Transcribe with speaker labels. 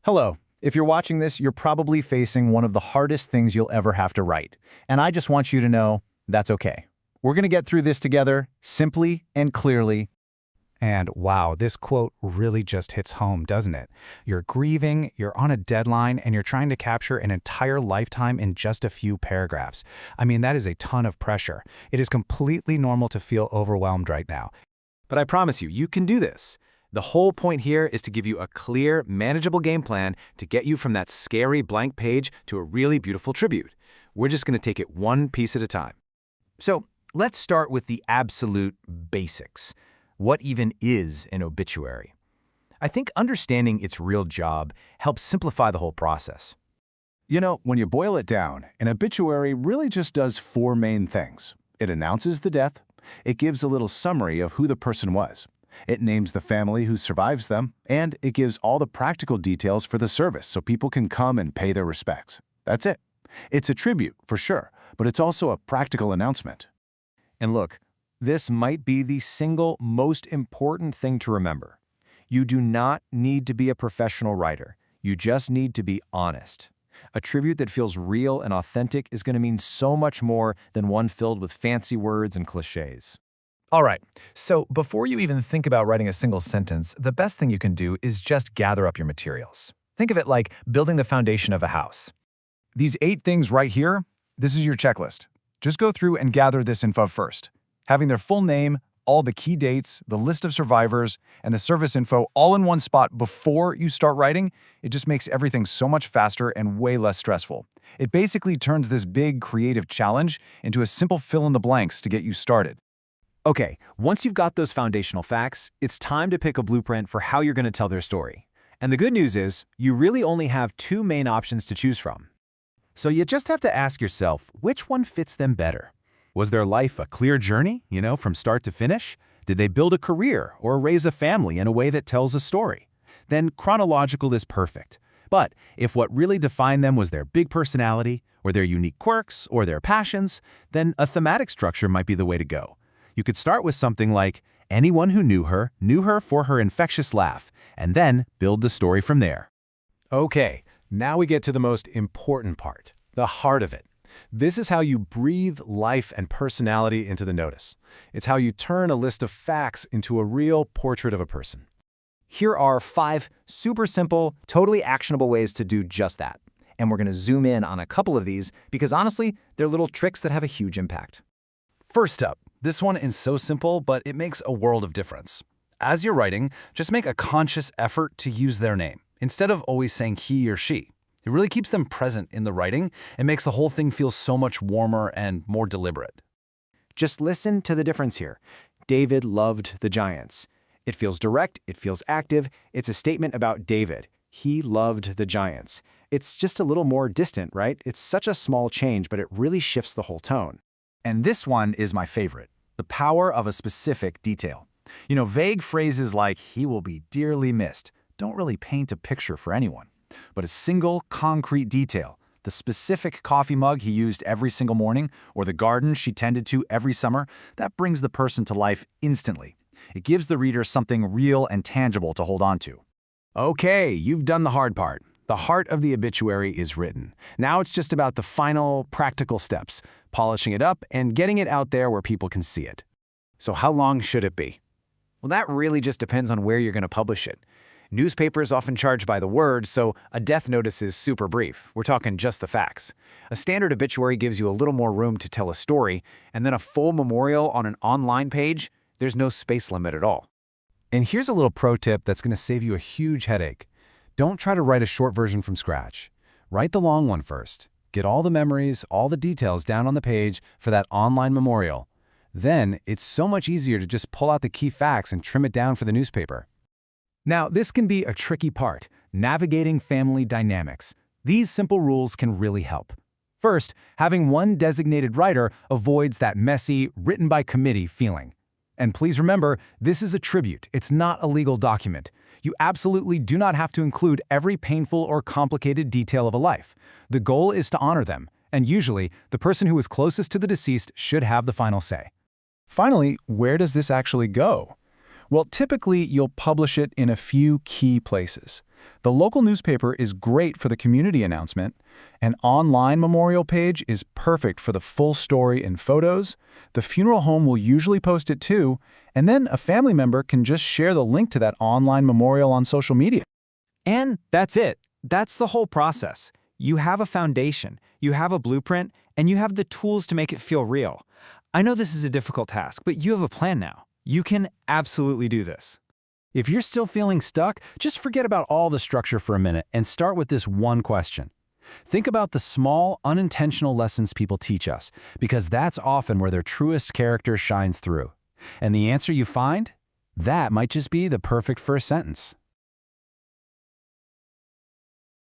Speaker 1: Hello. If you're watching this, you're probably facing one of the hardest things you'll ever have to write. And I just want you to know that's okay. We're going to get through this together, simply and clearly.
Speaker 2: And wow, this quote really just hits home, doesn't it? You're grieving, you're on a deadline, and you're trying to capture an entire lifetime in just a few paragraphs. I mean, that is a ton of pressure. It is completely normal to feel overwhelmed right now.
Speaker 3: But I promise you, you can do this. The whole point here is to give you a clear, manageable game plan to get you from that scary blank page to a really beautiful tribute. We're just going to take it one piece at a time.
Speaker 1: So let's start with the absolute basics. What even is an obituary? I think understanding its real job helps simplify the whole process.
Speaker 4: You know, when you boil it down, an obituary really just does four main things. It announces the death, it gives a little summary of who the person was, it names the family who survives them, and it gives all the practical details for the service so people can come and pay their respects. That's it. It's a tribute, for sure, but it's also a practical announcement.
Speaker 1: And look, this might be the single most important thing to remember. You do not need to be a professional writer. You just need to be honest. A tribute that feels real and authentic is going to mean so much more than one filled with fancy words and cliches.
Speaker 5: All right, so before you even think about writing a single sentence, the best thing you can do is just gather up your materials. Think of it like building the foundation of a house. These 8 things right here, this is your checklist. Just go through and gather this info first. Having their full name, all the key dates, the list of survivors, and the service info all in one spot before you start writing, it just makes everything so much faster and way less stressful. It basically turns this big creative challenge into a simple fill-in-the-blanks to get you started.
Speaker 3: Okay, once you've got those foundational facts, it's time to pick a blueprint for how you're going to tell their story. And the good news is, you really only have 2 main options to choose from. So you just have to ask yourself, which one fits them better? Was their life a clear journey, from start to finish? Did they build a career or raise a family in a way that tells a story? Then chronological is perfect. But if what really defined them was their big personality, or their unique quirks, or their passions, then a thematic structure might be the way to go. You could start with something like, anyone who knew her for her infectious laugh, and then build the story from there.
Speaker 4: Okay, now we get to the most important part, the heart of it. This is how you breathe life and personality into the notice. It's how you turn a list of facts into a real portrait of a person.
Speaker 1: Here are 5 super simple, totally actionable ways to do just that. And we're going to zoom in on a couple of these because honestly, they're little tricks that have a huge impact.
Speaker 4: First up, this one is so simple, but it makes a world of difference. As you're writing, just make a conscious effort to use their name, instead of always saying he or she. It really keeps them present in the writing and makes the whole thing feel so much warmer and more deliberate.
Speaker 1: Just listen to the difference here. David loved the Giants. It feels direct, it feels active, it's a statement about David. He loved the Giants. It's just a little more distant, right? It's such a small change, but it really shifts the whole tone.
Speaker 3: And this one is my favorite, the power of a specific detail. Vague phrases like, he will be dearly missed, don't really paint a picture for anyone. But a single, concrete detail, the specific coffee mug he used every single morning, or the garden she tended to every summer, that brings the person to life instantly. It gives the reader something real and tangible to hold on to. Okay, you've done the hard part. The heart of the obituary is written. Now it's just about the final, practical steps, polishing it up and getting it out there where people can see it.
Speaker 1: So how long should it be? Well, that really just depends on where you're going to publish it. Newspapers often charge by the word, so a death notice is super brief. We're talking just the facts. A standard obituary gives you a little more room to tell a story, and then a full memorial on an online page, there's no space limit at all.
Speaker 3: And here's a little pro tip that's going to save you a huge headache. Don't try to write a short version from scratch. Write the long one first. Get all the memories, all the details down on the page for that online memorial. Then it's so much easier to just pull out the key facts and trim it down for the newspaper. Now, this can be a tricky part, navigating family dynamics. These simple rules can really help. First, having one designated writer avoids that messy, written by committee feeling. And please remember, this is a tribute. It's not a legal document. You absolutely do not have to include every painful or complicated detail of a life. The goal is to honor them, and usually, the person who is closest to the deceased should have the final say.
Speaker 2: Finally, where does this actually go? Well, typically, you'll publish it in a few key places.
Speaker 5: The local newspaper is great for the community announcement. An online memorial page is perfect for the full story and photos. The funeral home will usually post it too, and then a family member can just share the link to that online memorial on social media.
Speaker 2: And that's it. That's the whole process. You have a foundation, you have a blueprint, and you have the tools to make it feel real. I know this is a difficult task, but you have a plan now. You can absolutely do this.
Speaker 3: If you're still feeling stuck, just forget about all the structure for a minute and start with this one question. Think about the small, unintentional lessons people teach us, because that's often where their truest character shines through. And the answer you find? That might just be the perfect first sentence.